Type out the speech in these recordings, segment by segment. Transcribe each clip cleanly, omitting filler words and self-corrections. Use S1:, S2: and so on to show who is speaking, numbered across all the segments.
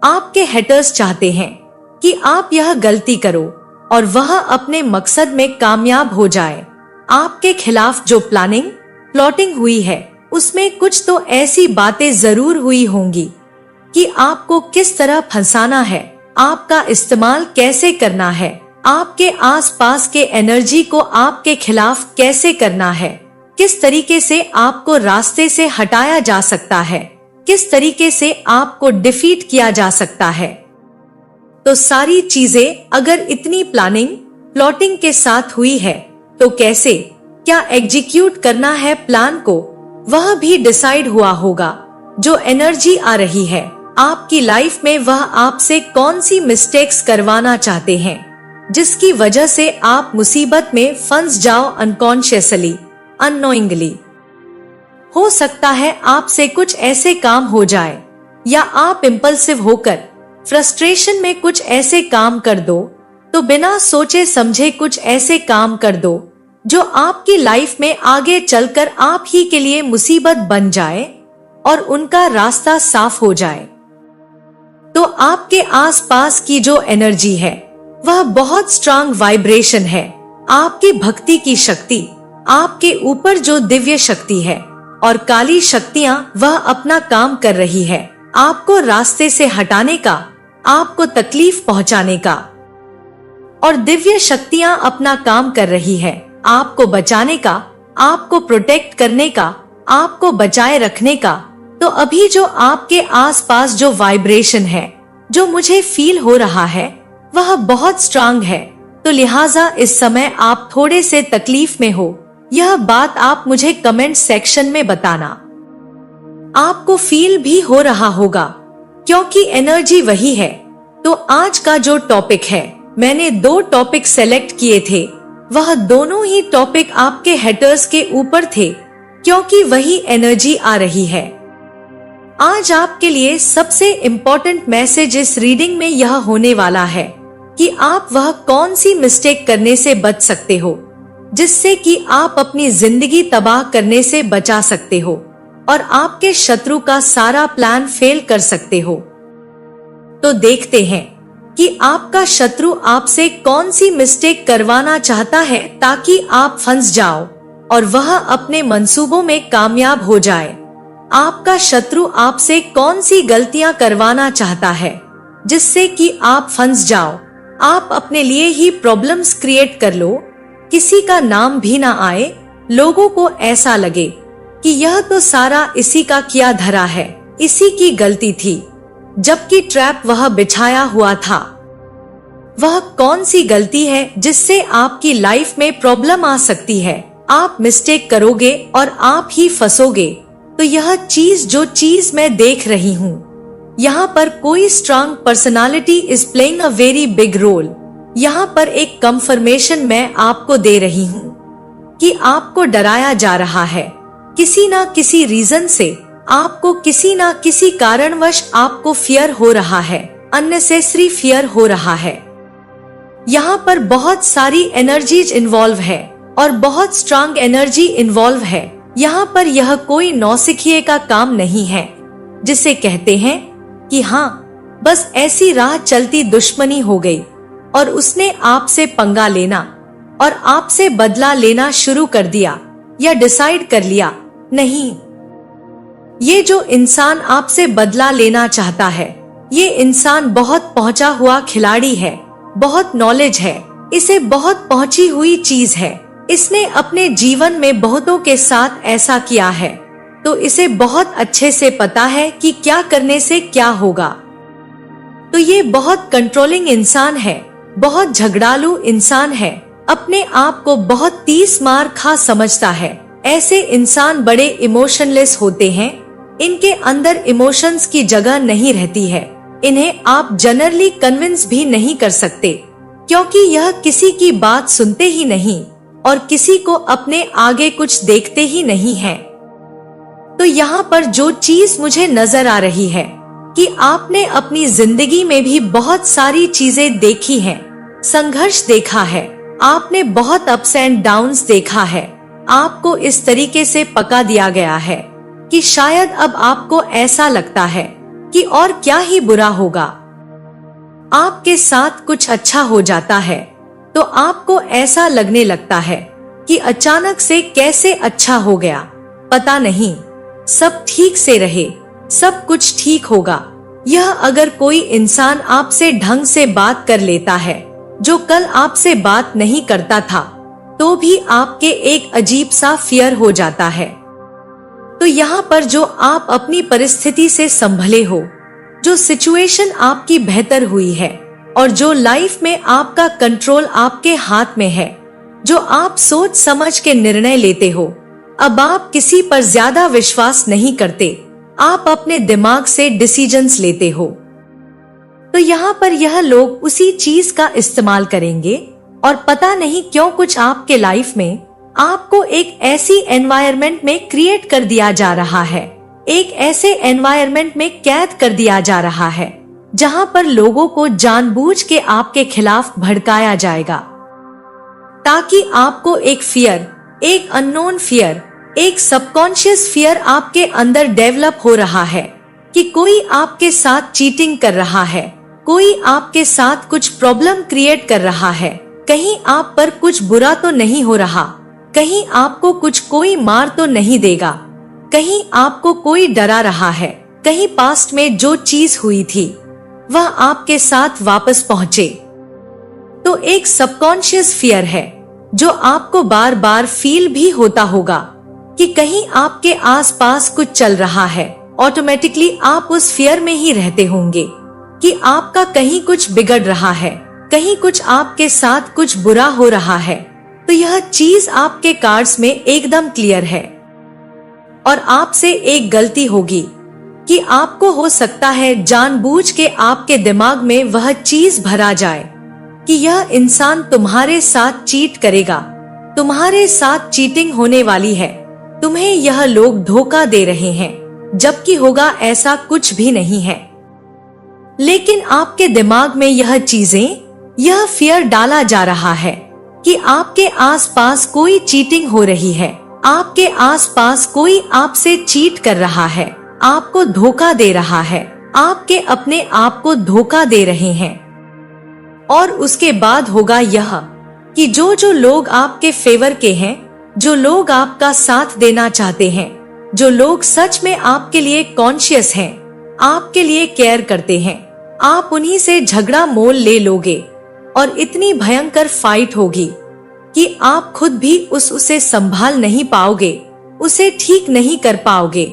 S1: आपके हेटर्स चाहते हैं कि आप यह गलती करो और वह अपने मकसद में कामयाब हो जाए। आपके खिलाफ जो प्लॉटिंग हुई है उसमें कुछ तो ऐसी बातें जरूर हुई होंगी कि आपको किस तरह फंसाना है, आपका इस्तेमाल कैसे करना है, आपके आसपास के एनर्जी को आपके खिलाफ कैसे करना है, किस तरीके से आपको रास्ते से हटाया जा सकता है, किस तरीके से आपको डिफीट किया जा सकता है। तो सारी चीजें अगर इतनी प्लॉटिंग के साथ हुई है तो कैसे क्या एग्जीक्यूट करना है प्लान को, वह भी डिसाइड हुआ होगा। जो एनर्जी आ रही है आपकी लाइफ में, वह आपसे कौन सी मिस्टेक्स करवाना चाहते हैं जिसकी वजह से आप मुसीबत में फंस जाओ अनकॉन्शियसली, अननोइंगली। हो सकता है आपसे कुछ ऐसे काम हो जाए या आप इम्पल्सिव होकर फ्रस्ट्रेशन में कुछ ऐसे काम कर दो, तो बिना सोचे समझे कुछ ऐसे काम कर दो जो आपकी लाइफ में आगे चलकर आप ही के लिए मुसीबत बन जाए और उनका रास्ता साफ हो जाए। तो आपके आसपास की जो एनर्जी है वह बहुत स्ट्रांग वाइब्रेशन है। आपकी भक्ति की शक्ति, आपके ऊपर जो दिव्य शक्ति है और काली शक्तियां वह अपना काम कर रही है आपको रास्ते से हटाने का, आपको तकलीफ पहुंचाने का। और दिव्य शक्तियां अपना काम कर रही है आपको बचाने का, आपको प्रोटेक्ट करने का, आपको बचाए रखने का। तो अभी जो आपके आसपास जो वाइब्रेशन है, जो मुझे फील हो रहा है, वह बहुत स्ट्रांग है। तो लिहाजा इस समय आप थोड़े से तकलीफ में हो, यह बात आप मुझे कमेंट सेक्शन में बताना। आपको फील भी हो रहा होगा क्योंकि एनर्जी वही है। तो आज का जो टॉपिक है, मैंने 2 टॉपिक सेलेक्ट किए थे, वह दोनों ही टॉपिक आपके हेटर्स के ऊपर थे क्योंकि वही एनर्जी आ रही है। आज आपके लिए सबसे इम्पोर्टेंट मैसेज इस रीडिंग में यह होने वाला है कि आप वह कौन सी मिस्टेक करने से बच सकते हो जिससे कि आप अपनी जिंदगी तबाह करने से बचा सकते हो और आपके शत्रु का सारा प्लान फेल कर सकते हो। तो देखते हैं कि आपका शत्रु आपसे कौन सी मिस्टेक करवाना चाहता है ताकि आप फंस जाओ और वह अपने मंसूबों में कामयाब हो जाए। आपका शत्रु आपसे कौन सी गलतियां करवाना चाहता है जिससे कि आप फंस जाओ, आप अपने लिए ही प्रॉब्लम्स क्रिएट कर लो, किसी का नाम भी ना आए, लोगों को ऐसा लगे कि यह तो सारा इसी का किया धरा है, इसी की गलती थी, जबकि ट्रैप वह बिछाया हुआ था। वह कौन सी गलती है जिससे आपकी लाइफ में प्रॉब्लम आ सकती है, आप मिस्टेक करोगे और आप ही फंसोगे। तो यह चीज जो चीज मैं देख रही हूँ, यहाँ पर कोई strong personality is playing a very big role. यहाँ पर एक कंफर्मेशन मैं आपको दे रही हूँ कि आपको डराया जा रहा है किसी ना किसी रीजन से, आपको किसी ना किसी कारणवश आपको फियर हो रहा है, अननेसेसरी फियर हो रहा है। यहाँ पर बहुत सारी एनर्जीज इन्वॉल्व है और बहुत स्ट्रांग एनर्जी इन्वॉल्व है। यहाँ पर यह कोई नौसिखिए का काम नहीं है जिसे कहते हैं कि हाँ बस ऐसी राह चलती दुश्मनी हो गई और उसने आपसे पंगा लेना और आपसे बदला लेना शुरू कर दिया या डिसाइड कर लिया। नहीं, ये जो इंसान आपसे बदला लेना चाहता है, ये इंसान बहुत पहुंचा हुआ खिलाड़ी है, बहुत नॉलेज है, इसे बहुत पहुंची हुई चीज है, इसने अपने जीवन में बहुतों के साथ ऐसा किया है, तो इसे बहुत अच्छे से पता है कि क्या करने से क्या होगा। तो ये बहुत कंट्रोलिंग इंसान है, बहुत झगड़ालू इंसान है, अपने आप को बहुत 30 मार खा समझता है। ऐसे इंसान बड़े इमोशनलेस होते हैं, इनके अंदर इमोशंस की जगह नहीं रहती है, इन्हें आप जनरली कन्विंस भी नहीं कर सकते क्योंकि यह किसी की बात सुनते ही नहीं और किसी को अपने आगे कुछ देखते ही नहीं है। तो यहाँ पर जो चीज मुझे नजर आ रही है कि आपने अपनी जिंदगी में भी बहुत सारी चीजें देखी हैं, संघर्ष देखा है, आपने बहुत अप्स एंड डाउन्स देखा है, आपको इस तरीके से पका दिया गया है कि शायद अब आपको ऐसा लगता है कि और क्या ही बुरा होगा। आपके साथ कुछ अच्छा हो जाता है तो आपको ऐसा लगने लगता है कि अचानक से कैसे अच्छा हो गया, पता नहीं, सब ठीक से रहे, सब कुछ ठीक होगा। यह अगर कोई इंसान आपसे ढंग से बात कर लेता है जो कल आपसे बात नहीं करता था, तो भी आपके एक अजीब सा फियर हो जाता है। तो यहाँ पर जो आप अपनी परिस्थिति से संभले हो, जो सिचुएशन आपकी बेहतर हुई है और जो लाइफ में आपका कंट्रोल आपके हाथ में है, जो आप सोच समझ के निर्णय लेते हो, अब आप किसी पर ज्यादा विश्वास नहीं करते, आप अपने दिमाग से डिसीजंस लेते हो। तो यहाँ पर यह लोग उसी चीज का इस्तेमाल करेंगे और पता नहीं क्यों कुछ आपके लाइफ में आपको एक ऐसी एनवायरनमेंट में क्रिएट कर दिया जा रहा है, एक ऐसे एनवायरनमेंट में कैद कर दिया जा रहा है जहाँ पर लोगों को जानबूझ के आपके खिलाफ भड़काया जाएगा, ताकि आपको एक फियर, एक अननोन फियर, एक सबकॉन्शियस फियर आपके अंदर डेवलप हो रहा है कि कोई आपके साथ चीटिंग कर रहा है, कोई आपके साथ कुछ प्रॉब्लम क्रिएट कर रहा है, कहीं आप पर कुछ बुरा तो नहीं हो रहा, कहीं आपको कुछ कोई मार तो नहीं देगा, कहीं आपको कोई डरा रहा है, कहीं पास्ट में जो चीज हुई थी वह आपके साथ वापस पहुंचे। तो एक सबकॉन्शियस फियर है जो आपको बार बार फील भी होता होगा कि कहीं आपके आसपास कुछ चल रहा है। ऑटोमेटिकली आप उस फियर में ही रहते होंगे कि आपका कहीं कुछ बिगड़ रहा है, कहीं कुछ आपके साथ कुछ बुरा हो रहा है। तो यह चीज आपके कार्ड्स में एकदम क्लियर है और आपसे एक गलती होगी कि आपको हो सकता है जानबूझ के आपके दिमाग में वह चीज भरा जाए कि यह इंसान तुम्हारे साथ चीट करेगा, तुम्हारे साथ चीटिंग होने वाली है, तुम्हें यह लोग धोखा दे रहे हैं, जबकि होगा ऐसा कुछ भी नहीं है। लेकिन आपके दिमाग में यह चीजें, यह फियर डाला जा रहा है कि आपके आसपास कोई चीटिंग हो रही है, आपके आसपास कोई आपसे चीट कर रहा है, आपको धोखा दे रहा है, आपके अपने आप को धोखा दे रहे हैं। और उसके बाद होगा यह कि जो लोग आपके फेवर के हैं, जो लोग आपका साथ देना चाहते हैं, जो लोग सच में आपके लिए कॉन्शियस हैं, आपके लिए केयर करते हैं, आप उन्हीं से झगड़ा मोल ले लोगे और इतनी भयंकर फाइट होगी कि आप खुद भी उसे संभाल नहीं पाओगे, उसे ठीक नहीं कर पाओगे।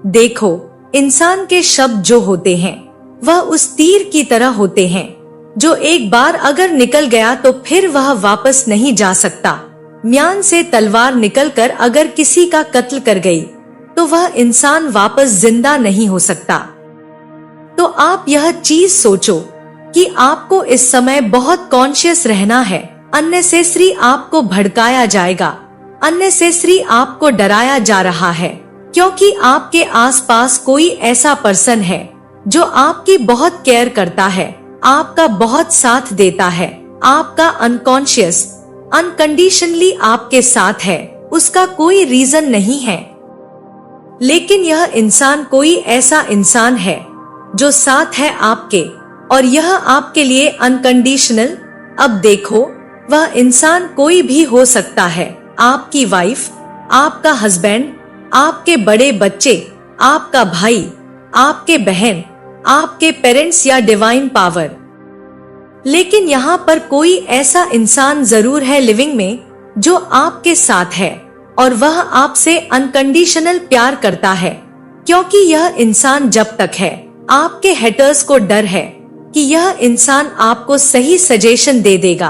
S1: देखो, इंसान के शब्द जो होते हैं वह उस तीर की तरह होते हैं जो एक बार अगर निकल गया तो फिर वह वापस नहीं जा सकता। म्यान से तलवार निकलकर अगर किसी का कत्ल कर गई तो वह इंसान वापस जिंदा नहीं हो सकता। तो आप यह चीज सोचो कि आपको इस समय बहुत कॉन्शियस रहना है। अननेसेसरी आपको भड़काया जाएगा, अननेसेसरी आपको डराया जा रहा है, क्योंकि आपके आसपास कोई ऐसा पर्सन है जो आपकी बहुत केयर करता है, आपका बहुत साथ देता है, आपका अनकॉन्शियस अनकंडीशनली आपके साथ है, उसका कोई रीजन नहीं है। लेकिन यह इंसान कोई ऐसा इंसान है जो साथ है आपके, और यह आपके लिए अनकंडीशनल। अब देखो, वह इंसान कोई भी हो सकता है, आपकी वाइफ, आपका हस्बैंड, आपके बड़े बच्चे, आपका भाई, आपके बहन, आपके पेरेंट्स या डिवाइन पावर। लेकिन यहाँ पर कोई ऐसा इंसान जरूर है लिविंग में जो आपके साथ है और वह आपसे अनकंडीशनल प्यार करता है, क्योंकि यह इंसान जब तक है, आपके हेटर्स को डर है कि यह इंसान आपको सही सजेशन दे देगा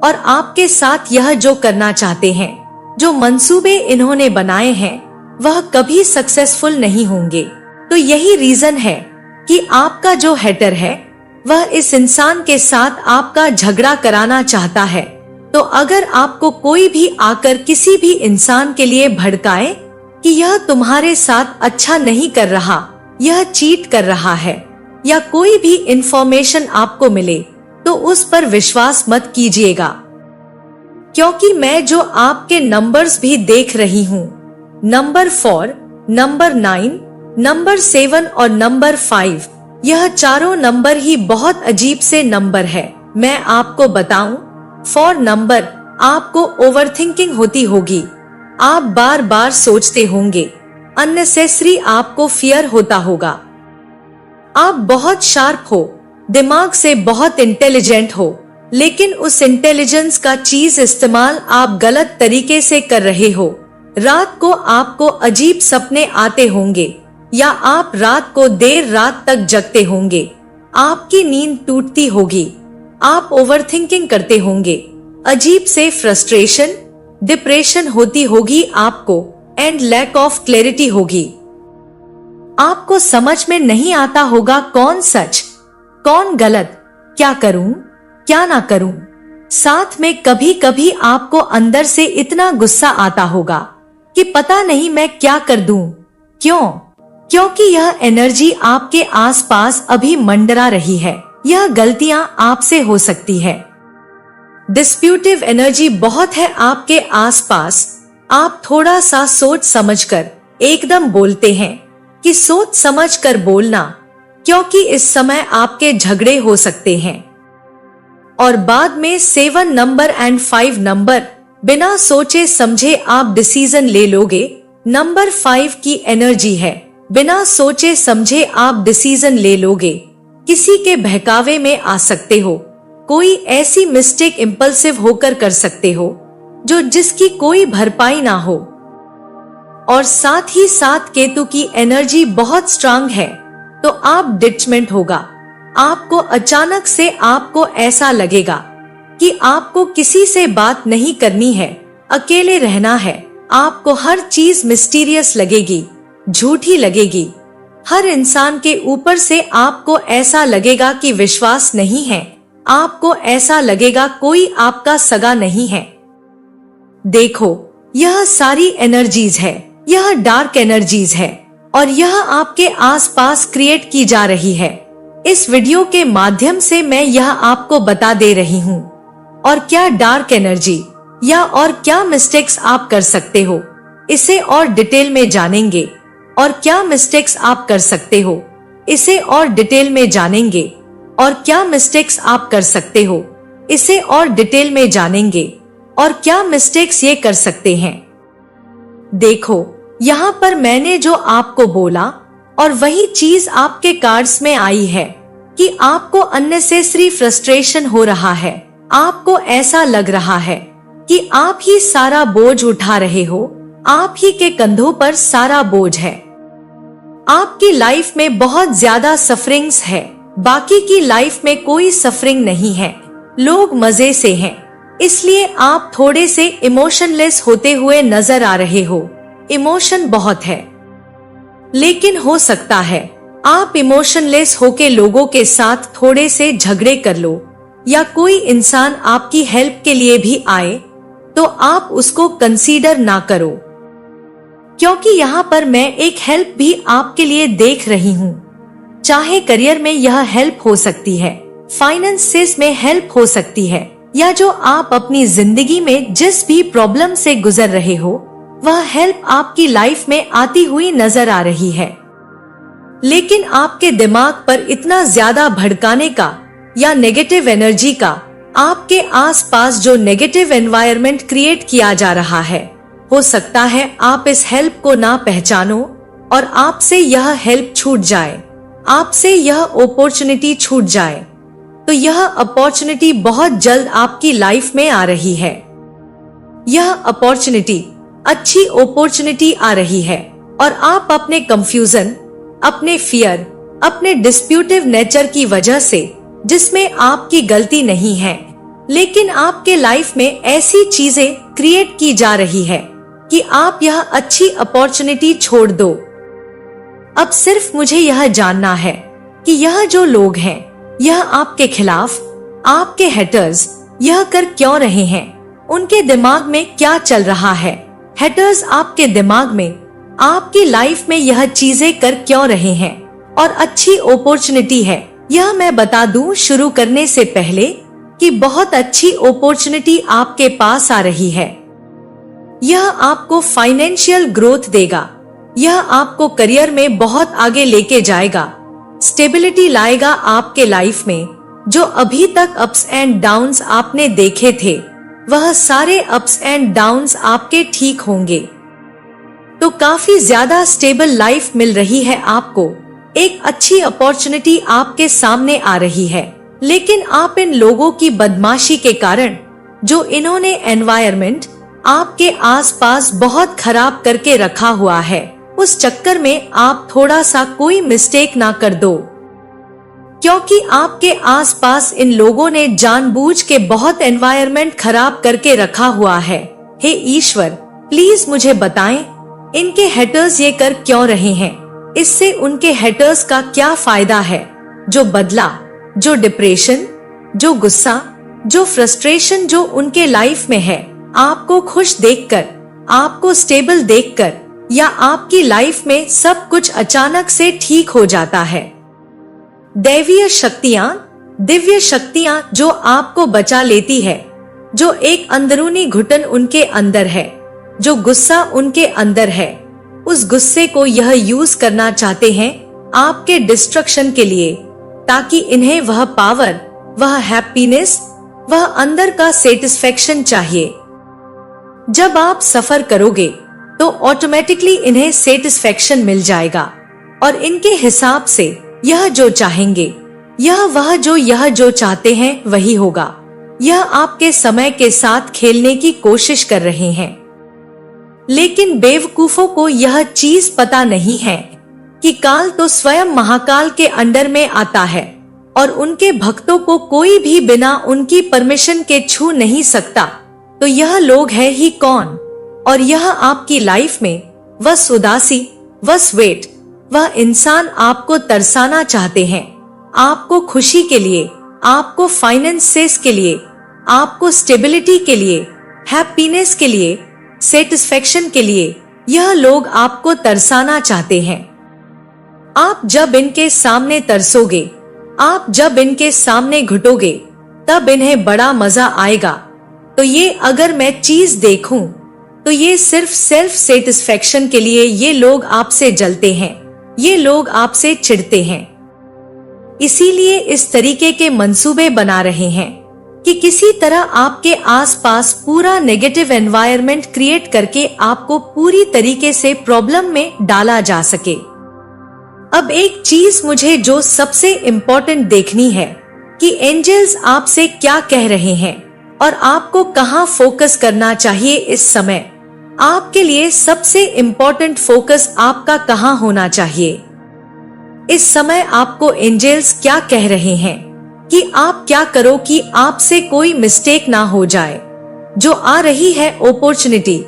S1: और आपके साथ यह जो करना चाहते हैं, जो मंसूबे इन्होंने बनाए हैं, वह कभी सक्सेसफुल नहीं होंगे। तो यही रीजन है कि आपका जो हेटर है वह इस इंसान के साथ आपका झगड़ा कराना चाहता है। तो अगर आपको कोई भी आकर किसी भी इंसान के लिए भड़काए कि यह तुम्हारे साथ अच्छा नहीं कर रहा, यह चीट कर रहा है, या कोई भी इंफॉर्मेशन आपको मिले, तो उस पर विश्वास मत कीजिएगा, क्योंकि मैं जो आपके नंबर्स भी देख रही हूँ, नंबर 4, नंबर 9, नंबर 7 और नंबर 5, यह चारों नंबर ही बहुत अजीब से नंबर है। मैं आपको बताऊं, 4 नंबर आपको ओवरथिंकिंग होती होगी, आप बार बार सोचते होंगे, अननेसेसरी आपको फियर होता होगा। आप बहुत शार्प हो, दिमाग से बहुत इंटेलिजेंट हो, लेकिन उस इंटेलिजेंस का चीज इस्तेमाल आप गलत तरीके से कर रहे हो। रात को आपको अजीब सपने आते होंगे या आप रात को देर रात तक जगते होंगे, आपकी नींद टूटती होगी, आप ओवरथिंकिंग करते होंगे, अजीब से फ्रस्ट्रेशन, डिप्रेशन होती होगी आपको, एंड लैक ऑफ क्लैरिटी होगी। आपको समझ में नहीं आता होगा कौन सच कौन गलत, क्या करूं क्या ना करूं। साथ में कभी कभी आपको अंदर से इतना गुस्सा आता होगा कि पता नहीं मैं क्या कर दूं। क्यों? क्योंकि यह एनर्जी आपके आसपास अभी मंडरा रही है। यह गलतियां आपसे हो सकती है। डिस्प्यूटिव एनर्जी बहुत है आपके आसपास। आप थोड़ा सा सोच समझकर एकदम बोलते हैं कि सोच समझकर बोलना, क्योंकि इस समय आपके झगड़े हो सकते हैं। और बाद में 7 नंबर एंड 5 नंबर, बिना सोचे समझे आप डिसीजन ले लोगे। नंबर 5 की एनर्जी है, बिना सोचे समझे आप डिसीजन ले लोगे, किसी के बहकावे में आ सकते हो, कोई ऐसी मिस्टेक इम्पल्सिव होकर कर सकते हो जो जिसकी कोई भरपाई ना हो। और साथ ही साथ केतु की एनर्जी बहुत स्ट्रांग है, तो आप डिटचमेंट होगा। आपको अचानक से आपको ऐसा लगेगा कि आपको किसी से बात नहीं करनी है, अकेले रहना है। आपको हर चीज मिस्टीरियस लगेगी, झूठी लगेगी। हर इंसान के ऊपर से आपको ऐसा लगेगा कि विश्वास नहीं है। आपको ऐसा लगेगा कोई आपका सगा नहीं है। देखो, यह सारी एनर्जीज है, यह डार्क एनर्जीज है और यह आपके आसपास क्रिएट की जा रही है। इस वीडियो के माध्यम से मैं यह आपको बता दे रही हूँ। और क्या डार्क एनर्जी या और क्या मिस्टेक्स आप कर सकते हो, इसे और डिटेल में जानेंगे। और क्या मिस्टेक्स आप कर सकते हो, इसे और डिटेल में जानेंगे। और क्या मिस्टेक्स आप कर सकते हो, इसे और डिटेल में जानेंगे। और क्या मिस्टेक्स ये कर सकते हैं। देखो, यहाँ पर मैंने जो आपको बोला और वही चीज आपके कार्ड्स में आई है कि आपको अननेसेसरी फ्रस्ट्रेशन हो रहा है। आपको ऐसा लग रहा है कि आप ही सारा बोझ उठा रहे हो, आप ही के कंधों पर सारा बोझ है। आपकी लाइफ में बहुत ज्यादा सफरिंग्स है, बाकी की लाइफ में कोई सफरिंग नहीं है, लोग मजे से हैं, इसलिए आप थोड़े से इमोशनलेस होते हुए नजर आ रहे हो। इमोशन बहुत है, लेकिन हो सकता है आप इमोशनलेस होके लोगों के साथ थोड़े से झगड़े कर लो, या कोई इंसान आपकी हेल्प के लिए भी आए तो आप उसको कंसीडर ना करो, क्योंकि यहाँ पर मैं एक हेल्प भी आपके लिए देख रही हूँ। चाहे करियर में यह हेल्प हो सकती है, फाइनेंसेस में हेल्प हो सकती है, या जो आप अपनी जिंदगी में जिस भी प्रॉब्लम से गुजर रहे हो वह हेल्प आपकी लाइफ में आती हुई नजर आ रही है। लेकिन आपके दिमाग पर इतना ज्यादा भड़काने का या नेगेटिव एनर्जी का, आपके आसपास जो नेगेटिव एनवायरनमेंट क्रिएट किया जा रहा है, हो सकता है आप इस हेल्प को ना पहचानो और आपसे यह हेल्प छूट जाए, आपसे यह अपॉर्चुनिटी छूट जाए। तो यह अपॉर्चुनिटी बहुत जल्द आपकी लाइफ में आ रही है। यह अपॉर्चुनिटी अच्छी अपॉर्चुनिटी आ रही है और आप अपने कंफ्यूजन, अपने फियर, अपने डिस्प्यूटिव नेचर की वजह से, जिसमें आपकी गलती नहीं है, लेकिन आपके लाइफ में ऐसी चीजें क्रिएट की जा रही है कि आप यह अच्छी अपॉर्चुनिटी छोड़ दो। अब सिर्फ मुझे यह जानना है कि यह जो लोग हैं, यह आपके खिलाफ, आपके हेटर्स, यह कर क्यों रहे हैं, उनके दिमाग में क्या चल रहा है। हेटर्स आपके दिमाग में, आपकी लाइफ में यह चीजें कर क्यों रहे हैं। और अच्छी अपॉर्चुनिटी है, यह मैं बता दूं शुरू करने से पहले कि बहुत अच्छी अपॉर्चुनिटी आपके पास आ रही है। यह आपको फाइनेंशियल ग्रोथ देगा, यह आपको करियर में बहुत आगे लेके जाएगा, स्टेबिलिटी लाएगा आपके लाइफ में। जो अभी तक अप्स एंड डाउन्स आपने देखे थे, वह सारे अप्स एंड डाउन्स आपके ठीक होंगे। तो काफी ज्यादा स्टेबल लाइफ मिल रही है आपको। एक अच्छी अपॉर्चुनिटी आपके सामने आ रही है, लेकिन आप इन लोगों की बदमाशी के कारण, जो इन्होंने एनवायरनमेंट आपके आसपास बहुत खराब करके रखा हुआ है, उस चक्कर में आप थोड़ा सा कोई मिस्टेक ना कर दो, क्योंकि आपके आसपास इन लोगों ने जानबूझ के बहुत एनवायरनमेंट खराब करके रखा हुआ है। हे ईश्वर, प्लीज मुझे बताएं, इनके हेटर्स ये कर क्यों रहे हैं? इससे उनके हेटर्स का क्या फायदा है? जो बदला, जो डिप्रेशन, जो गुस्सा, जो फ्रस्ट्रेशन जो उनके लाइफ में है, आपको खुश देखकर, आपको स्टेबल देखकर, या आपकी लाइफ में सब कुछ अचानक से ठीक हो जाता है। दैवीय शक्तियाँ, दिव्य शक्तियाँ जो आपको बचा लेती है, जो एक अंदरूनी घुटन उनके अंदर है, जो गुस्सा उनके अंदर है, उस गुस्से को यह यूज करना चाहते हैं आपके डिस्ट्रक्शन के लिए, ताकि इन्हें वह पावर, वह हैप्पीनेस, वह अंदर का सेटिस्फेक्शन चाहिए। जब आप सफर करोगे तो ऑटोमेटिकली इन्हें सेटिस्फेक्शन मिल जाएगा, और इनके हिसाब से यह जो चाहेंगे, यह जो चाहते हैं वही होगा। यह आपके समय के साथ खेलने की कोशिश कर रहे हैं, लेकिन बेवकूफों को यह चीज पता नहीं है कि काल तो स्वयं महाकाल के अंडर में आता है, और उनके भक्तों को कोई भी बिना उनकी परमिशन के छू नहीं सकता। तो यह लोग है ही कौन? और यह आपकी लाइफ में बस उदासी, बस वेट, वह इंसान आपको तरसाना चाहते हैं, आपको खुशी के लिए, आपको फाइनेंसेस के लिए, आपको स्टेबिलिटी के लिए, हैप्पीनेस के लिए, सेटिस्फेक्शन के लिए। यह लोग आपको तरसाना चाहते हैं। आप जब इनके सामने तरसोगे, आप जब इनके सामने घुटोगे, तब इन्हें बड़ा मजा आएगा। तो ये अगर मैं चीज देखूं, तो ये सिर्फ सेल्फ सेटिस्फेक्शन के लिए ये लोग आपसे जलते हैं, ये लोग आपसे चिढ़ते हैं। इसीलिए इस तरीके के मंसूबे बना रहे हैं कि किसी तरह आपके आसपास पूरा नेगेटिव एनवायरनमेंट क्रिएट करके आपको पूरी तरीके से प्रॉब्लम में डाला जा सके। अब एक चीज मुझे जो सबसे इम्पोर्टेंट देखनी है कि एंजल्स आपसे क्या कह रहे हैं और आपको कहाँ फोकस करना चाहिए इस समय। आपके लिए सबसे इम्पोर्टेंट फोकस आपका कहाँ होना चाहिए इस समय? आपको एंजल्स क्या कह रहे हैं कि आप क्या करो कि आपसे कोई मिस्टेक ना हो जाए। जो आ रही है अपॉर्चुनिटी,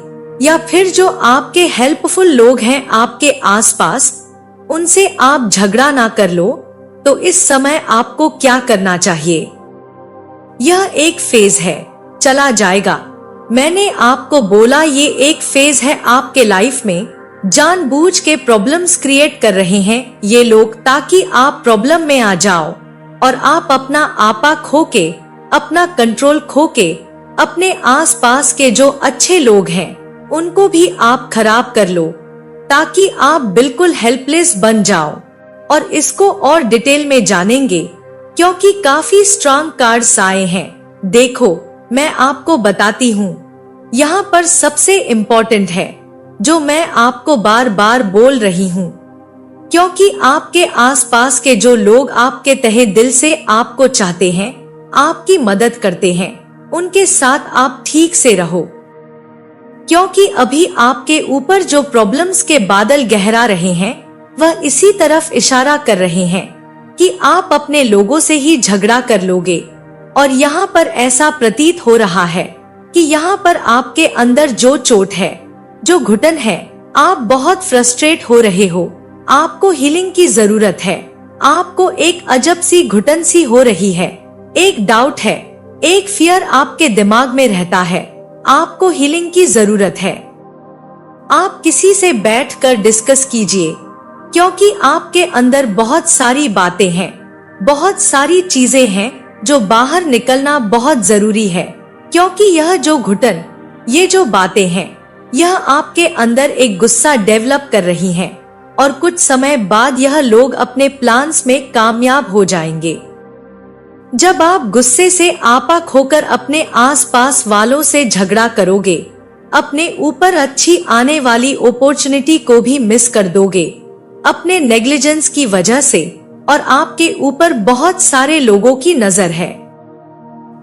S1: या फिर जो आपके हेल्पफुल लोग हैं आपके आसपास, उनसे आप झगड़ा ना कर लो। तो इस समय आपको क्या करना चाहिए? यह एक फेज है, चला जाएगा। मैंने आपको बोला ये एक फेज है आपके लाइफ में। जानबूझ के प्रॉब्लम्स क्रिएट कर रहे हैं ये लोग, ताकि आप प्रॉब्लम में आ जाओ और आप अपना आपा खो के, अपना कंट्रोल खो के, अपने आसपास के जो अच्छे लोग हैं उनको भी आप खराब कर लो, ताकि आप बिल्कुल हेल्पलेस बन जाओ। और इसको और डिटेल में जानेंगे क्योंकि काफी स्ट्रांग कार्ड्स आए हैं। देखो, मैं आपको बताती हूँ। यहाँ पर सबसे इम्पोर्टेंट है जो मैं आपको बार बार बोल रही हूँ, क्योंकि आपके आसपास के जो लोग आपके तहे दिल से आपको चाहते हैं, आपकी मदद करते हैं, उनके साथ आप ठीक से रहो। क्योंकि अभी आपके ऊपर जो प्रॉब्लम्स के बादल गहरा रहे हैं, वह इसी तरफ इशारा कर रहे हैं कि आप अपने लोगों से ही झगड़ा कर लोगे। और यहाँ पर ऐसा प्रतीत हो रहा है कि यहाँ पर आपके अंदर जो चोट है, जो घुटन है, आप बहुत फ्रस्ट्रेट हो रहे हो, आपको हीलिंग की जरूरत है। आपको एक अजब सी घुटन सी हो रही है, एक डाउट है, एक फियर आपके दिमाग में रहता है। आपको हीलिंग की जरूरत है। आप किसी से बैठकर डिस्कस कीजिए, क्योंकि आपके अंदर बहुत सारी बातें हैं, बहुत सारी चीजें हैं जो बाहर निकलना बहुत जरूरी है। क्योंकि यह जो घुटन, ये जो बातें हैं, यह आपके अंदर एक गुस्सा डेवलप कर रही हैं और कुछ समय बाद यह लोग अपने प्लान्स में कामयाब हो जाएंगे। जब आप गुस्से से आपा खोकर अपने आसपास वालों से झगड़ा करोगे, अपने ऊपर अच्छी आने वाली अपॉर्चुनिटी को भी मिस कर दोगे अपने नेग्लिजेंस की वजह से, और आपके ऊपर बहुत सारे लोगों की नजर है।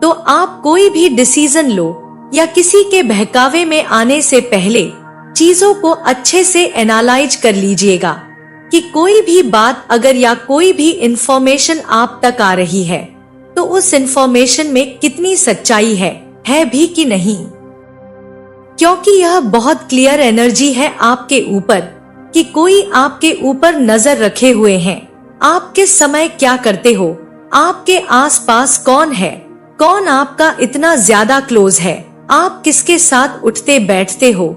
S1: तो आप कोई भी डिसीजन लो या किसी के बहकावे में आने से पहले चीजों को अच्छे से एनालाइज कर लीजिएगा कि कोई भी बात अगर या कोई भी इंफॉर्मेशन आप तक आ रही है तो उस इंफॉर्मेशन में कितनी सच्चाई है भी कि नहीं, क्योंकि यह बहुत क्लियर एनर्जी है आपके ऊपर कि कोई आपके ऊपर नजर रखे हुए हैं। आप किस समय क्या करते हो, आपके आसपास कौन है, कौन आपका इतना ज्यादा क्लोज है, आप किसके साथ उठते बैठते हो,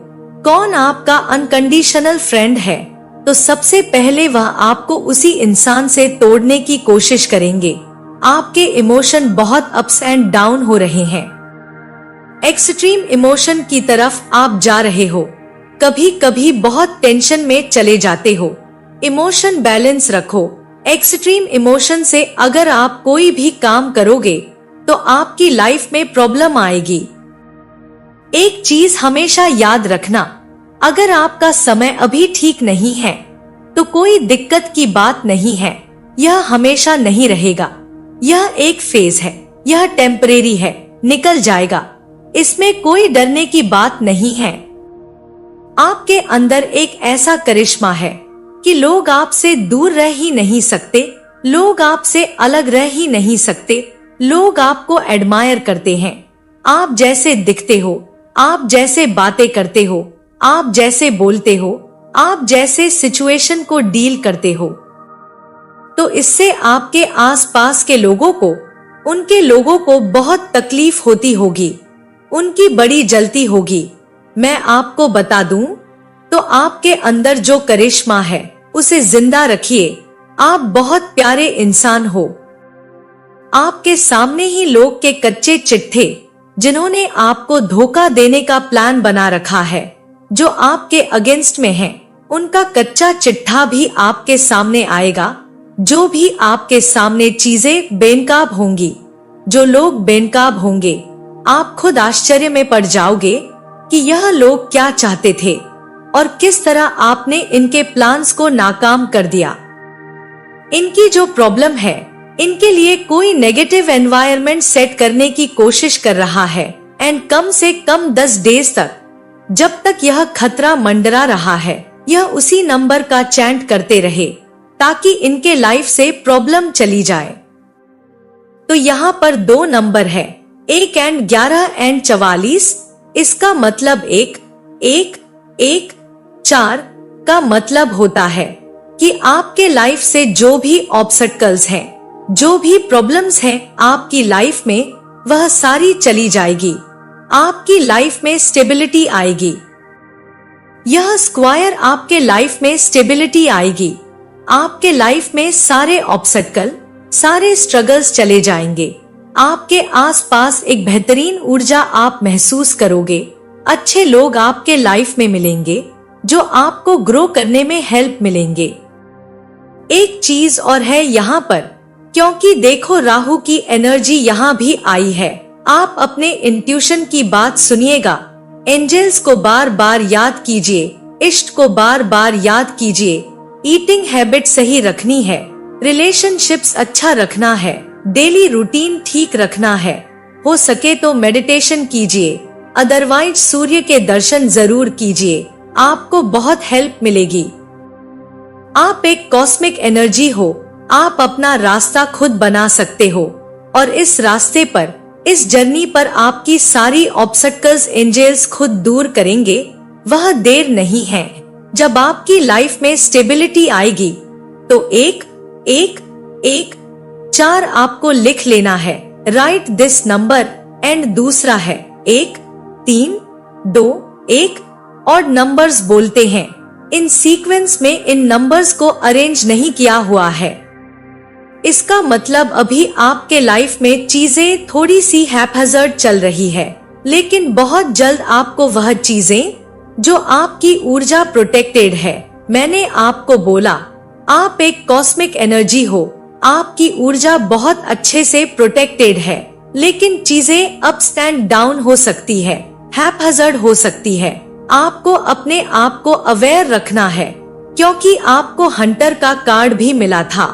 S1: कौन आपका अनकंडीशनल फ्रेंड है, तो सबसे पहले वह आपको उसी इंसान से तोड़ने की कोशिश करेंगे। आपके इमोशन बहुत अप्स एंड डाउन हो रहे हैं, एक्सट्रीम इमोशन की तरफ आप जा रहे हो, कभी कभी बहुत टेंशन में चले जाते हो। इमोशन बैलेंस रखो। एक्सट्रीम इमोशन से अगर आप कोई भी काम करोगे तो आपकी लाइफ में प्रॉब्लम आएगी। एक चीज हमेशा याद रखना, अगर आपका समय अभी ठीक नहीं है तो कोई दिक्कत की बात नहीं है, यह हमेशा नहीं रहेगा। यह एक फेज है, यह टेम्परेरी है, निकल जाएगा, इसमें कोई डरने की बात नहीं है। आपके अंदर एक ऐसा करिश्मा है कि लोग आपसे दूर रह ही नहीं सकते, लोग आपसे अलग रह ही नहीं सकते, लोग आपको एडमायर करते हैं। आप जैसे दिखते हो, आप जैसे बातें करते हो, आप जैसे बोलते हो, आप जैसे सिचुएशन को डील करते हो, तो इससे आपके आसपास के लोगों को, उनके लोगों को बहुत तकलीफ होती होगी, उनकी बड़ी जलती होगी। मैं आपको बता दूं तो आपके अंदर जो करिश्मा है उसे जिंदा रखिए। आप बहुत प्यारे इंसान हो। आपके सामने ही लोग के कच्चे चिट्ठे जिन्होंने आपको धोखा देने का प्लान बना रखा है, जो आपके अगेंस्ट में है, उनका कच्चा चिट्ठा भी आपके सामने आएगा। जो भी आपके सामने चीजें बेनकाब होंगी, जो लोग बेनकाब होंगे, आप खुद आश्चर्य में पड़ जाओगे कि यह लोग क्या चाहते थे और किस तरह आपने इनके प्लान्स को नाकाम कर दिया। इनकी जो प्रॉब्लम है, इनके लिए कोई नेगेटिव एनवायरनमेंट सेट करने की कोशिश कर रहा है, एंड कम से कम 10 डेज तक, जब तक यह खतरा मंडरा रहा है, यह उसी नंबर का चैंट करते रहे ताकि इनके लाइफ से प्रॉब्लम चली जाए। तो यहाँ पर 2 नंबर है, 1 एंड 11 एंड 44। इसका मतलब 1, 1, 1, 4 का मतलब होता है कि आपके लाइफ से जो भी ऑब्स्टेकल्स हैं, जो भी प्रॉब्लम्स हैं आपकी लाइफ में, वह सारी चली जाएगी। आपकी लाइफ में स्टेबिलिटी आएगी। यह स्क्वायर आपके लाइफ में स्टेबिलिटी आएगी। आपके लाइफ में सारे ऑब्स्टेकल, सारे स्ट्रगल्स चले जाएंगे। आपके आसपास एक बेहतरीन ऊर्जा आप महसूस करोगे। अच्छे लोग आपके लाइफ में मिलेंगे जो आपको ग्रो करने में हेल्प मिलेंगे। एक चीज और है यहाँ पर, क्योंकि देखो राहु की एनर्जी यहाँ भी आई है। आप अपने इंट्यूशन की बात सुनिएगा। एंजल्स को बार बार याद कीजिए, इष्ट को बार बार याद कीजिए। ईटिंग हैबिट सही रखनी है, रिलेशनशिप्स अच्छा रखना है, डेली रूटीन ठीक रखना है। हो सके तो मेडिटेशन कीजिए, अदरवाइज सूर्य के दर्शन जरूर कीजिए, आपको बहुत हेल्प मिलेगी। आप एक कॉस्मिक एनर्जी हो, आप अपना रास्ता खुद बना सकते हो, और इस रास्ते पर, इस जर्नी पर आपकी सारी ऑब्स्टेकल्स एंजल्स खुद दूर करेंगे। वह देर नहीं है। जब आपकी लाइफ में स्टेबिलिटी आएगी तो 1, 1, 1, 4 आपको लिख लेना है। Right this number. एंड दूसरा है 1, 3, 2, 1 और नंबर्स बोलते हैं। इन सीक्वेंस में इन नंबर्स को अरेंज नहीं किया हुआ है। इसका मतलब अभी आपके लाइफ में चीजें थोड़ी सी हैपहैज़र्ड चल रही है, लेकिन बहुत जल्द आपको वह चीजें, जो आपकी ऊर्जा प्रोटेक्टेड है। मैंने आपको बोला, आप एक कॉस्मिक एनर्जी हो, आपकी ऊर्जा बहुत अच्छे से प्रोटेक्टेड है, लेकिन चीजें अप्स एंड डाउन हो सकती है, हैपहैज़र्ड हो सकती है। आपको अपने आप को अवेयर रखना है, क्योंकि आपको हंटर का कार्ड भी मिला था।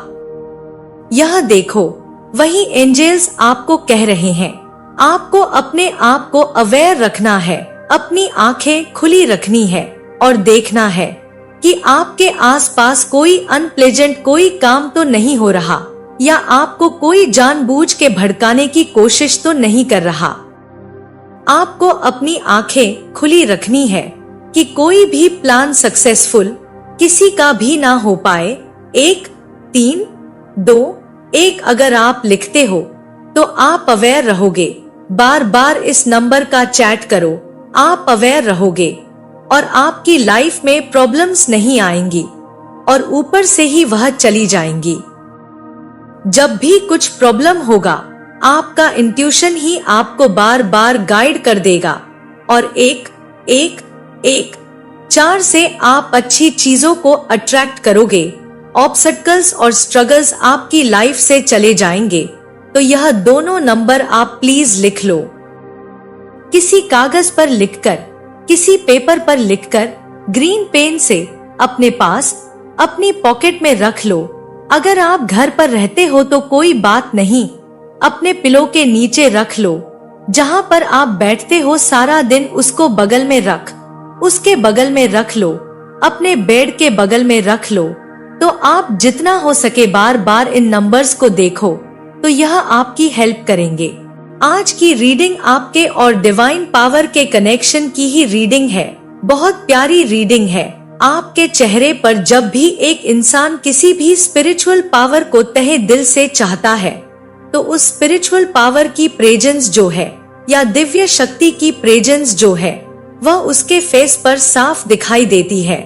S1: यह देखो, वही एंजल्स आपको कह रहे हैं, आपको अपने आप को अवेयर रखना है, अपनी आंखें खुली रखनी है और देखना है कि आपके आसपास कोई अनप्लेजेंट कोई काम तो नहीं हो रहा, या आपको कोई जानबूझ के भड़काने की कोशिश तो नहीं कर रहा। आपको अपनी आंखें खुली रखनी है कि कोई भी प्लान सक्सेसफुल किसी का भी ना हो पाए। 1 3 2 1 अगर आप लिखते हो तो आप अवेयर रहोगे। बार बार इस नंबर का चैट करो, आप अवेयर रहोगे और आपकी लाइफ में प्रॉब्लम्स नहीं आएंगी और ऊपर से ही वह चली जाएंगी। जब भी कुछ प्रॉब्लम होगा, आपका इंट्यूशन ही आपको बार बार गाइड कर देगा और 1 1 1 4 से आप अच्छी चीजों को अट्रैक्ट करोगे। ऑब्स्टेकल्स और स्ट्रगल्स आपकी लाइफ से चले जाएंगे। तो यह दोनों नंबर आप प्लीज लिख लो, किसी कागज पर लिखकर, किसी पेपर पर लिखकर, ग्रीन पेन से अपने पास अपनी पॉकेट में रख लो। अगर आप घर पर रहते हो तो कोई बात नहीं, अपने पिलो के नीचे रख लो, जहां पर आप बैठते हो सारा दिन उसको बगल में रख, उसके बगल में रख लो, अपने बेड के बगल में रख लो। तो आप जितना हो सके बार बार इन नंबर्स को देखो, तो यह आपकी हेल्प करेंगे। आज की रीडिंग आपके और डिवाइन पावर के कनेक्शन की ही रीडिंग है। बहुत प्यारी रीडिंग है। आपके चेहरे पर जब भी एक इंसान किसी भी स्पिरिचुअल पावर को तहे दिल से चाहता है, तो उस स्पिरिचुअल पावर की प्रेजेंस जो है या दिव्य शक्ति की प्रेजेंस जो है, वह उसके फेस पर साफ दिखाई देती है।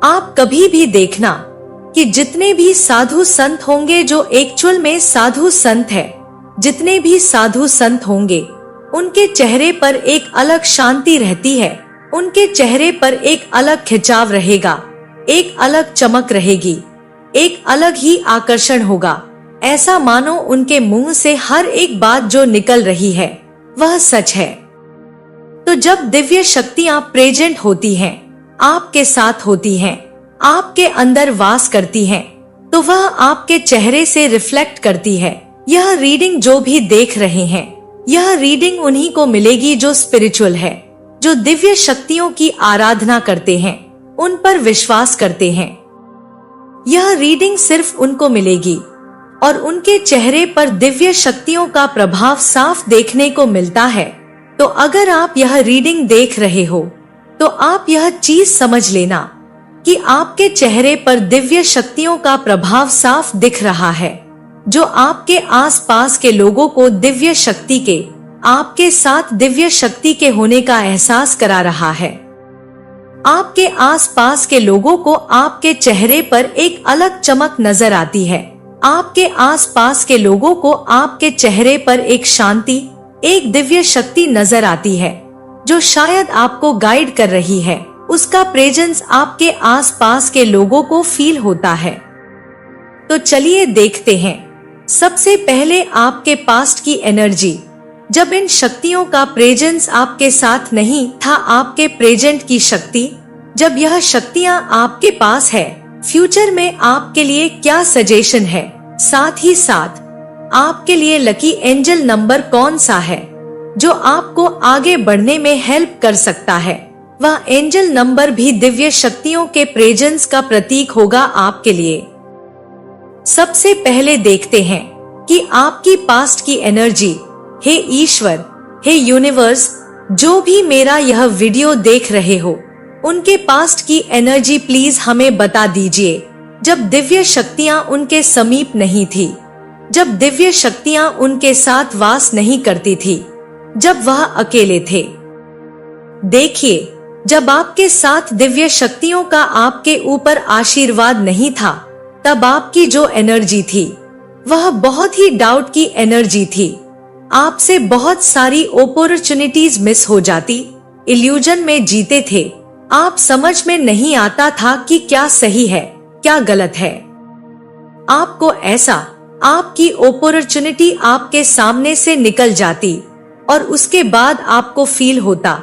S1: आप कभी भी देखना कि जितने भी साधु संत होंगे जो एक्चुअल में साधु संत है, जितने भी साधु संत होंगे, उनके चेहरे पर एक अलग शांति रहती है, उनके चेहरे पर एक अलग खिंचाव रहेगा, एक अलग चमक रहेगी, एक अलग ही आकर्षण होगा। ऐसा मानो उनके मुंह से हर एक बात जो निकल रही है वह सच है। तो जब दिव्य शक्तियां प्रेजेंट होती हैं, आपके साथ होती हैं, आपके अंदर वास करती हैं, तो वह आपके चेहरे से रिफ्लेक्ट करती है। यह रीडिंग जो भी देख रहे हैं, यह रीडिंग उन्हीं को मिलेगी जो स्पिरिचुअल है, जो दिव्य शक्तियों की आराधना करते हैं, उन पर विश्वास करते हैं। यह रीडिंग सिर्फ उनको मिलेगी और उनके चेहरे पर दिव्य शक्तियों का प्रभाव साफ देखने को मिलता है। तो अगर आप यह रीडिंग देख रहे हो, तो आप यह चीज समझ लेना कि आपके चेहरे पर दिव्य शक्तियों का प्रभाव साफ दिख रहा है, जो आपके आसपास के लोगों को दिव्य शक्ति के, आपके साथ दिव्य शक्ति के होने का एहसास करा रहा है। आपके आसपास के लोगों को आपके चेहरे पर एक अलग चमक नजर आती है। आपके आसपास के लोगों को आपके चेहरे पर एक शांति, एक दिव्य शक्ति नजर आती है, जो शायद आपको गाइड कर रही है। उसका प्रेजेंस आपके आसपास के लोगों को फील होता है। तो चलिए देखते हैं। सबसे पहले आपके पास्ट की एनर्जी, जब इन शक्तियों का प्रेजेंस आपके साथ नहीं था, आपके प्रेजेंट की शक्ति, जब यह शक्तियां आपके पास है, फ्यूचर में आपके लिए क्या सजेशन है, साथ ही साथ आपके लिए लकी एंजल नंबर कौन सा है जो आपको आगे बढ़ने में हेल्प कर सकता है। वह एंजल नंबर भी दिव्य शक्तियों के प्रेजेंस का प्रतीक होगा आपके लिए। सबसे पहले देखते हैं कि आपकी पास्ट की एनर्जी। हे ईश्वर, हे यूनिवर्स, जो भी मेरा यह वीडियो देख रहे हो, उनके पास्ट की एनर्जी प्लीज हमें बता दीजिए। जब दिव्य शक्तियां उनके समीप नहीं थी, जब दिव्य शक्तियां उनके साथ वास नहीं करती थी, जब वह अकेले थे। देखिए, जब आपके साथ दिव्य शक्तियों का आपके ऊपर आशीर्वाद नहीं था, तब आपकी जो एनर्जी थी वह बहुत ही डाउट की एनर्जी थी। आपसे बहुत सारी अपॉर्चुनिटीज मिस हो जाती, इल्यूजन में जीते थे। आप समझ में नहीं आता था कि क्या सही है क्या गलत है। आपको ऐसा आपकी अपॉर्चुनिटी आपके सामने से निकल जाती और उसके बाद आपको फील होता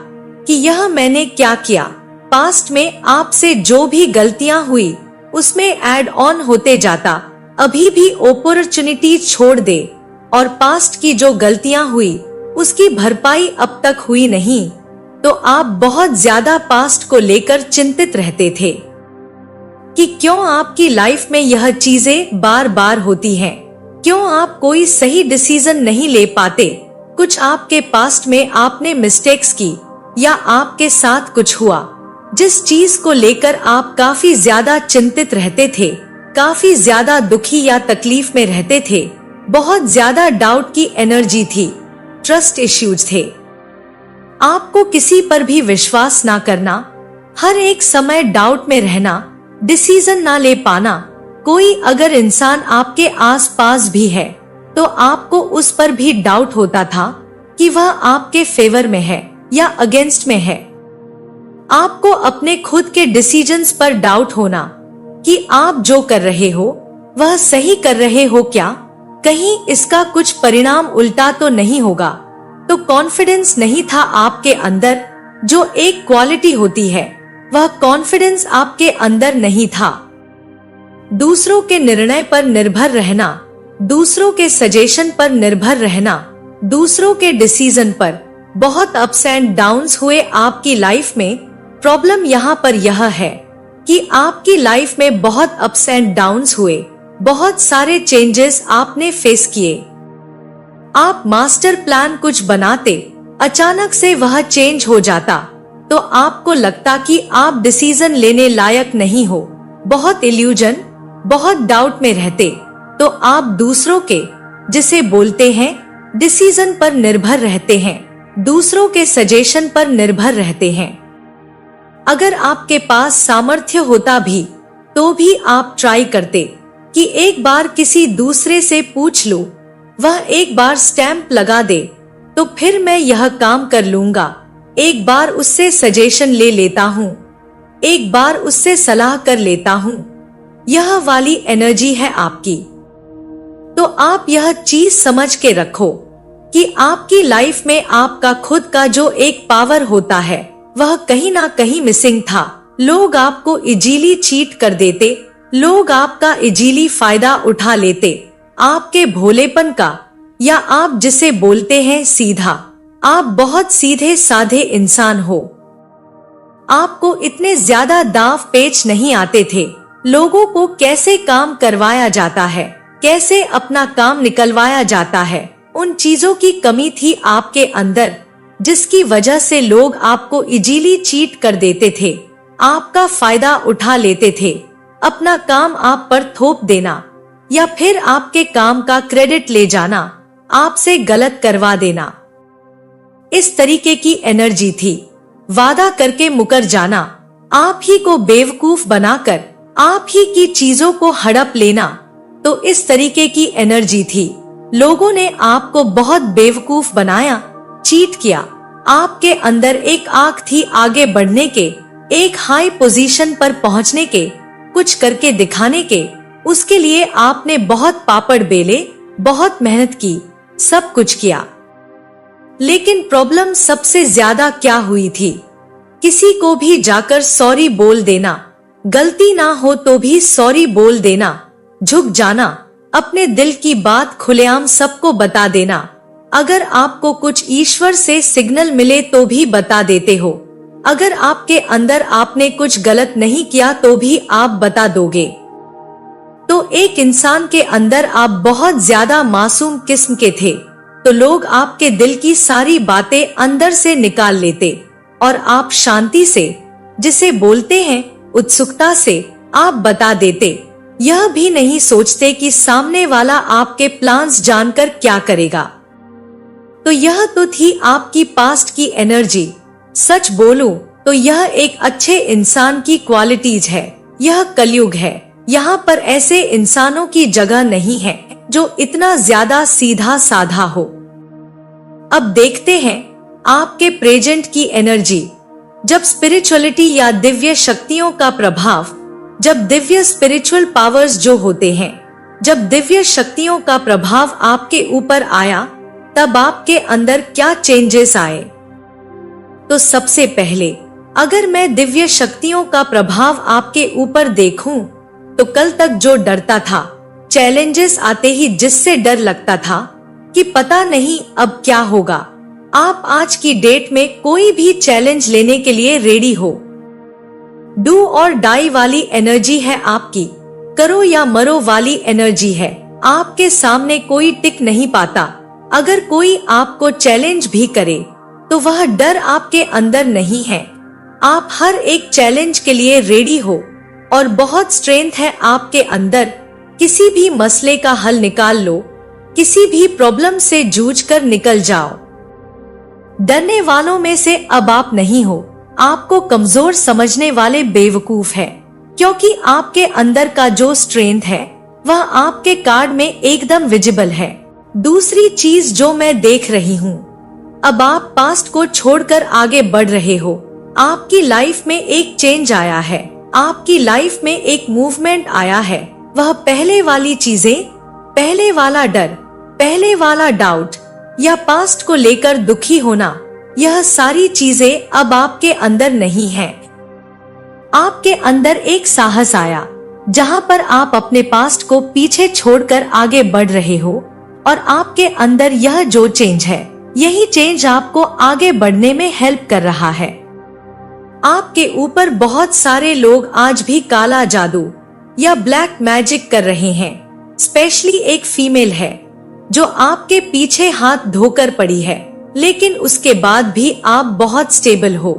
S1: कि यह मैंने क्या किया। पास्ट में आपसे जो भी गलतियां हुई उसमें ऐड ऑन होते जाता। अभी भी अपॉर्चुनिटी छोड़ दे और पास्ट की जो गलतियां हुई उसकी भरपाई अब तक हुई नहीं, तो आप बहुत ज्यादा पास्ट को लेकर चिंतित रहते थे कि क्यों आपकी लाइफ में यह चीजें बार बार होती हैं, क्यों आप कोई सही डिसीजन नहीं ले पाते। कुछ आपके पास्ट में आपने मिस्टेक्स की या आपके साथ कुछ हुआ जिस चीज को लेकर आप काफी ज्यादा चिंतित रहते थे, काफी ज्यादा दुखी या तकलीफ में रहते थे। बहुत ज्यादा डाउट की एनर्जी थी, ट्रस्ट इश्यूज थे। आपको किसी पर भी विश्वास ना करना, हर एक समय डाउट में रहना, डिसीजन ना ले पाना। कोई अगर इंसान आपके आसपास भी है तो आपको उस पर भी डाउट होता था कि वह आपके फेवर में है या अगेंस्ट में है। आपको अपने खुद के डिसीजंस पर डाउट होना कि आप जो कर रहे हो वह सही कर रहे हो क्या, कहीं इसका कुछ परिणाम उल्टा तो नहीं होगा। तो कॉन्फिडेंस नहीं था आपके अंदर, जो एक क्वालिटी होती है वह कॉन्फिडेंस आपके अंदर नहीं था। दूसरों के निर्णय पर निर्भर रहना, दूसरों के सजेशन पर निर्भर रहना, दूसरों के डिसीजन पर। बहुत अप्स एंड डाउन्स हुए आपकी लाइफ में। प्रॉब्लम यहाँ पर यह है कि आपकी लाइफ में बहुत अप्स एंड डाउन्स हुए, बहुत सारे चेंजेस आपने फेस किए। आप मास्टर प्लान कुछ बनाते, अचानक से वह चेंज हो जाता तो आपको लगता कि आप डिसीजन लेने लायक नहीं हो। बहुत इल्यूजन, बहुत डाउट में रहते तो आप दूसरों के, जिसे बोलते हैं, डिसीजन पर निर्भर रहते हैं, दूसरों के सजेशन पर निर्भर रहते हैं। अगर आपके पास सामर्थ्य होता भी तो भी आप ट्राई करते कि एक बार किसी दूसरे से पूछ लो, वह एक बार स्टैंप लगा दे तो फिर मैं यह काम कर लूंगा। एक बार उससे सजेशन ले लेता हूँ, एक बार उससे सलाह कर लेता हूँ। यह वाली एनर्जी है आपकी। तो आप यह चीज समझ के रखो कि आपकी लाइफ में आपका खुद का जो एक पावर होता है वह कहीं ना कहीं मिसिंग था। लोग आपको इजीली चीट कर देते, लोग आपका इजीली फायदा उठा लेते, आपके भोलेपन का, या आप जिसे बोलते हैं सीधा। आप बहुत सीधे साधे इंसान हो। आपको इतने ज्यादा दाव पेच नहीं आते थे। लोगों को कैसे काम करवाया जाता है, कैसे अपना काम निकलवाया जाता है, उन चीजों की कमी थी आपके अंदर, जिसकी वजह से लोग आपको इजीली चीट कर देते थे, आपका फायदा उठा लेते थे, अपना काम आप पर थोप देना या फिर आपके काम का क्रेडिट ले जाना, आपसे गलत करवा देना। इस तरीके की एनर्जी थी। वादा करके मुकर जाना, आप ही को बेवकूफ बनाकर आप ही की चीजों को हड़प लेना, तो इस तरीके की एनर्जी थी। लोगों ने आपको बहुत बेवकूफ बनाया, चीट किया। आपके अंदर एक आँख थी आगे बढ़ने के, एक हाई पोजीशन पर पहुंचने के, कुछ करके दिखाने के। उसके लिए आपने बहुत पापड़ बेले, बहुत मेहनत की, सब कुछ किया। लेकिन प्रॉब्लम सबसे ज्यादा क्या हुई थी? किसी को भी जाकर सॉरी बोल देना, गलती ना हो तो भी सॉरी बोल देना, झुक जाना, अपने दिल की बात खुलेआम सबको बता देना। अगर आपको कुछ ईश्वर से सिग्नल मिले तो भी बता देते हो। अगर आपके अंदर आपने कुछ गलत नहीं किया तो भी आप बता दोगे। तो एक इंसान के अंदर आप बहुत ज्यादा मासूम किस्म के थे, तो लोग आपके दिल की सारी बातें अंदर से निकाल लेते और आप शांति से, जिसे बोलते हैं उत्सुकता से, आप बता देते। यह भी नहीं सोचते कि सामने वाला आपके प्लान्स जानकर क्या करेगा। तो यह तो थी आपकी पास्ट की एनर्जी। सच बोलूं तो यह एक अच्छे इंसान की क्वालिटीज है। यह कलयुग है, यहाँ पर ऐसे इंसानों की जगह नहीं है जो इतना ज्यादा सीधा साधा हो। अब देखते हैं आपके प्रेजेंट की एनर्जी। जब स्पिरिचुअलिटी या दिव्य शक्तियों का प्रभाव, जब दिव्य स्पिरिचुअल पावर्स जो होते हैं, जब दिव्य शक्तियों का प्रभाव आपके ऊपर आया, तब आपके अंदर क्या चेंजेस आए? तो सबसे पहले अगर मैं दिव्य शक्तियों का प्रभाव आपके ऊपर देखूं, तो कल तक जो डरता था, चैलेंजेस आते ही जिससे डर लगता था कि पता नहीं अब क्या होगा, आप आज की डेट में कोई भी चैलेंज लेने के लिए रेडी हो। डू और डाई वाली एनर्जी है आपकी, करो या मरो वाली एनर्जी है। आपके सामने कोई टिक नहीं पाता। अगर कोई आपको चैलेंज भी करे तो वह डर आपके अंदर नहीं है। आप हर एक चैलेंज के लिए रेडी हो और बहुत स्ट्रेंथ है आपके अंदर। किसी भी मसले का हल निकाल लो, किसी भी प्रॉब्लम से जूझकर निकल जाओ। डरने वालों में से अब आप नहीं हो। आपको कमजोर समझने वाले बेवकूफ है, क्योंकि आपके अंदर का जो स्ट्रेंथ है वह आपके कार्ड में एकदम विजिबल है। दूसरी चीज जो मैं देख रही हूँ, अब आप पास्ट को छोड़कर आगे बढ़ रहे हो। आपकी लाइफ में एक चेंज आया है, आपकी लाइफ में एक मूवमेंट आया है। वह पहले वाली चीजें, पहले वाला डर, पहले वाला डाउट या पास्ट को लेकर दुखी होना, यह सारी चीजें अब आपके अंदर नहीं है। आपके अंदर एक साहस आया, जहां पर आप अपने पास्ट को पीछे छोड़कर आगे बढ़ रहे हो, और आपके अंदर यह जो चेंज है, यही चेंज आपको आगे बढ़ने में हेल्प कर रहा है। आपके ऊपर बहुत सारे लोग आज भी काला जादू या ब्लैक मैजिक कर रहे हैं। स्पेशली एक फीमेल है जो आपके पीछे हाथ धोकर पड़ी है, लेकिन उसके बाद भी आप बहुत स्टेबल हो।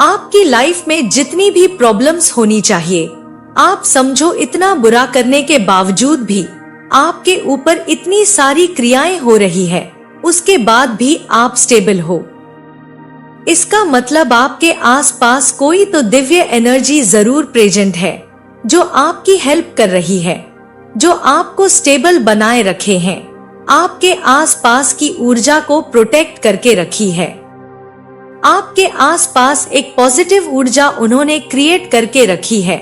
S1: आपकी लाइफ में जितनी भी प्रॉब्लम्स होनी चाहिए, आप समझो इतना बुरा करने के बावजूद भी आपके ऊपर इतनी सारी क्रियाएं हो रही है, उसके बाद भी आप स्टेबल हो। इसका मतलब आपके आसपास कोई तो दिव्य एनर्जी जरूर प्रेजेंट है, जो आपकी हेल्प कर रही है, जो आपको स्टेबल बनाए रखे हैं, आपके आसपास की ऊर्जा को प्रोटेक्ट करके रखी है। आपके आसपास एक पॉजिटिव ऊर्जा उन्होंने क्रिएट करके रखी है,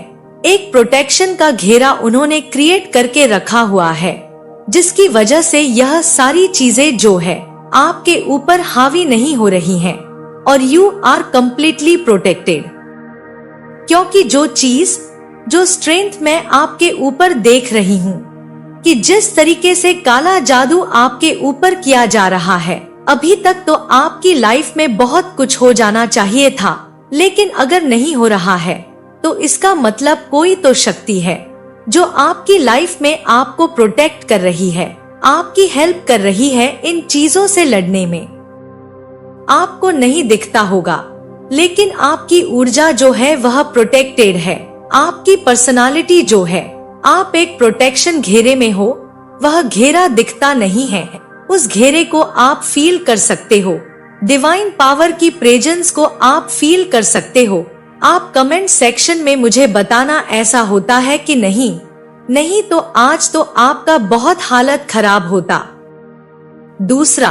S1: एक प्रोटेक्शन का घेरा उन्होंने क्रिएट करके रखा हुआ है, जिसकी वजह से यह सारी चीजें जो है आपके ऊपर हावी नहीं हो रही हैं, और यू आर कम्प्लीटली प्रोटेक्टेड। क्योंकि जो चीज, जो स्ट्रेंथ मैं आपके ऊपर देख रही हूँ, कि जिस तरीके से काला जादू आपके ऊपर किया जा रहा है, अभी तक तो आपकी लाइफ में बहुत कुछ हो जाना चाहिए था, लेकिन अगर नहीं हो रहा है तो इसका मतलब कोई तो शक्ति है जो आपकी लाइफ में आपको प्रोटेक्ट कर रही है, आपकी हेल्प कर रही है इन चीजों से लड़ने में। आपको नहीं दिखता होगा, लेकिन आपकी ऊर्जा जो है वह प्रोटेक्टेड है। आपकी पर्सनालिटी जो है, आप एक प्रोटेक्शन घेरे में हो, वह घेरा दिखता नहीं है, उस घेरे को आप फील कर सकते हो। डिवाइन पावर की प्रेजेंस को आप फील कर सकते हो। आप कमेंट सेक्शन में मुझे बताना ऐसा होता है कि नहीं, नहीं तो आज तो आपका बहुत हालत खराब होता। दूसरा,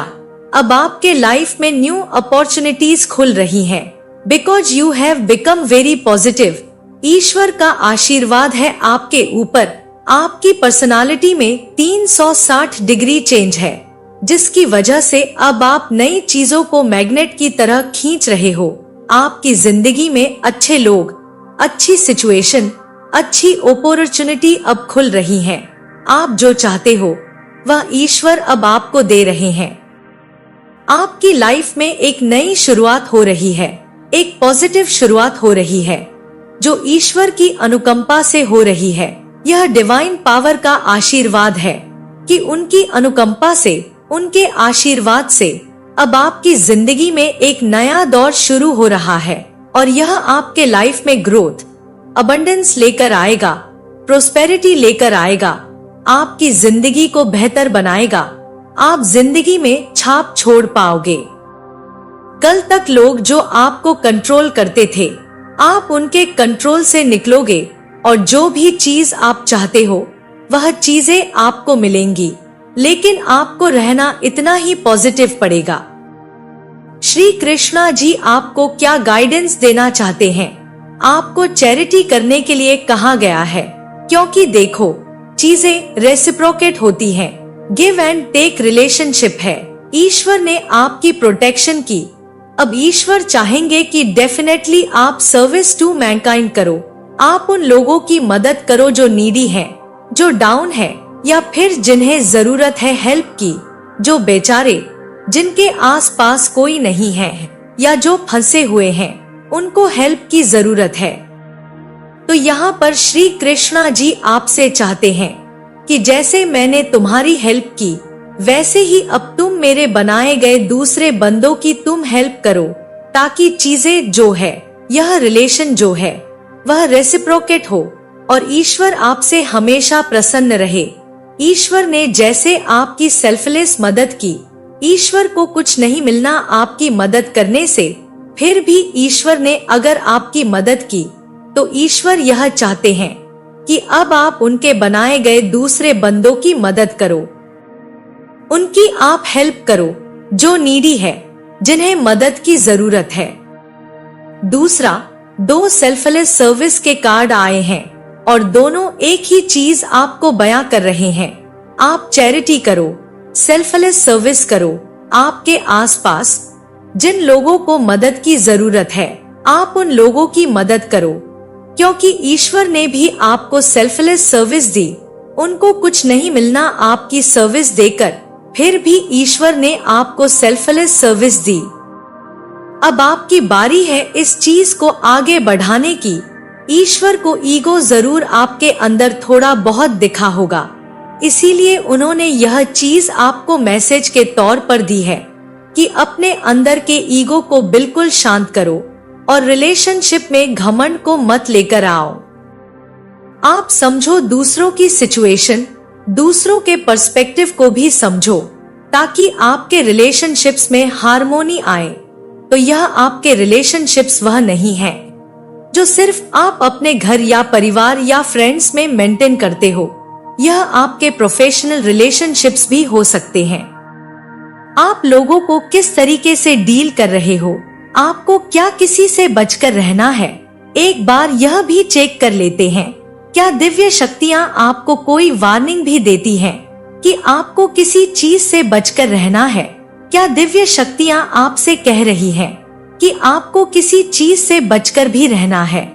S1: अब आपके लाइफ में न्यू अपॉर्चुनिटीज खुल रही हैं, because you have become very positive. ईश्वर का आशीर्वाद है आपके ऊपर। आपकी पर्सनालिटी में 360 डिग्री चेंज है, जिसकी वजह से अब आप नई चीजों को मैग्नेट की तरह खींच रहे हो। आपकी जिंदगी में अच्छे लोग, अच्छी सिचुएशन, अच्छी अपॉर्चुनिटी अब खुल रही हैं। आप जो चाहते हो वह ईश्वर अब आपको दे रहे हैं। आपकी लाइफ में एक नई शुरुआत हो रही है, एक पॉजिटिव शुरुआत हो रही है, जो ईश्वर की अनुकंपा से हो रही है। यह डिवाइन पावर का आशीर्वाद है कि उनकी अनुकंपा से, उनके आशीर्वाद से अब आपकी जिंदगी में एक नया दौर शुरू हो रहा है, और यह आपके लाइफ में ग्रोथ, अबंडेंस लेकर आएगा, प्रोस्पेरिटी लेकर आएगा, आपकी जिंदगी को बेहतर बनाएगा। आप जिंदगी में छाप छोड़ पाओगे। कल तक लोग जो आपको कंट्रोल करते थे, आप उनके कंट्रोल से निकलोगे, और जो भी चीज आप चाहते हो वह चीजें आपको मिलेंगी, लेकिन आपको रहना इतना ही पॉजिटिव पड़ेगा। श्री कृष्णा जी आपको क्या गाइडेंस देना चाहते हैं? आपको चैरिटी करने के लिए कहा गया है, क्योंकि देखो चीजें रेसिप्रोकेट होती हैं। गिव एंड टेक रिलेशनशिप है। ईश्वर ने आपकी प्रोटेक्शन की। अब ईश्वर चाहेंगे कि डेफिनेटली आप सर्विस टू मैनकाइंड करो। आप उन लोगों की मदद करो जो नीडी हैं, जो डाउन है, या फिर जिन्हें जरूरत है हेल्प की, जो बेचारे, जिनके आसपास कोई नहीं है, या जो फंसे हुए हैं, उनको हेल्प की जरूरत है। तो यहाँ पर श्री कृष्णा जी आपसे चाहते हैं कि जैसे मैंने तुम्हारी हेल्प की, वैसे ही अब तुम मेरे बनाए गए दूसरे बंदों की तुम हेल्प करो, ताकि चीजें जो है, यह रिलेशन जो है, वह रेसिप्रोकेट हो और ईश्वर आपसे हमेशा प्रसन्न रहे। ईश्वर ने जैसे आपकी सेल्फलेस मदद की, ईश्वर को कुछ नहीं मिलना आपकी मदद करने से, फिर भी ईश्वर ने अगर आपकी मदद की, तो ईश्वर यह चाहते हैं कि अब आप उनके बनाए गए दूसरे बंदों की मदद करो, उनकी आप हेल्प करो जो नीडी है, जिन्हें मदद की जरूरत है। दूसरा, 2 सेल्फलेस सर्विस के कार्ड आए हैं और दोनों एक ही चीज आपको बयां कर रहे हैं। आप चैरिटी करो, सेल्फलेस सर्विस करो। आपके आसपास जिन लोगों को मदद की जरूरत है, आप उन लोगों की मदद करो, क्योंकि ईश्वर ने भी आपको सेल्फलेस सर्विस दी। उनको कुछ नहीं मिलना आपकी सर्विस देकर, फिर भी ईश्वर ने आपको सेल्फलेस सर्विस दी। अब आपकी बारी है इस चीज को आगे बढ़ाने की। ईश्वर को ईगो जरूर आपके अंदर थोड़ा बहुत दिखा होगा, इसीलिए उन्होंने यह चीज आपको मैसेज के तौर पर दी है कि अपने अंदर के ईगो को बिल्कुल शांत करो और रिलेशनशिप में घमंड को मत लेकर आओ। आप समझो दूसरों की सिचुएशन, दूसरों के पर्सपेक्टिव को भी समझो, ताकि आपके रिलेशनशिप्स में हार्मोनी आए। तो यह आपके रिलेशनशिप्स वह नहीं है जो सिर्फ आप अपने घर या परिवार या फ्रेंड्स में मेंटेन करते हो। यह आपके प्रोफेशनल रिलेशनशिप्स भी हो सकते हैं। आप लोगों को किस तरीके से डील कर रहे हो, आपको क्या किसी से बचकर रहना है। एक बार यह भी चेक कर लेते हैं, क्या दिव्य शक्तियाँ आपको कोई वार्निंग भी देती हैं कि आपको किसी चीज से बचकर रहना है। क्या दिव्य शक्तियाँ आपसे कह रही हैं कि आपको किसी चीज से बचकर भी रहना है।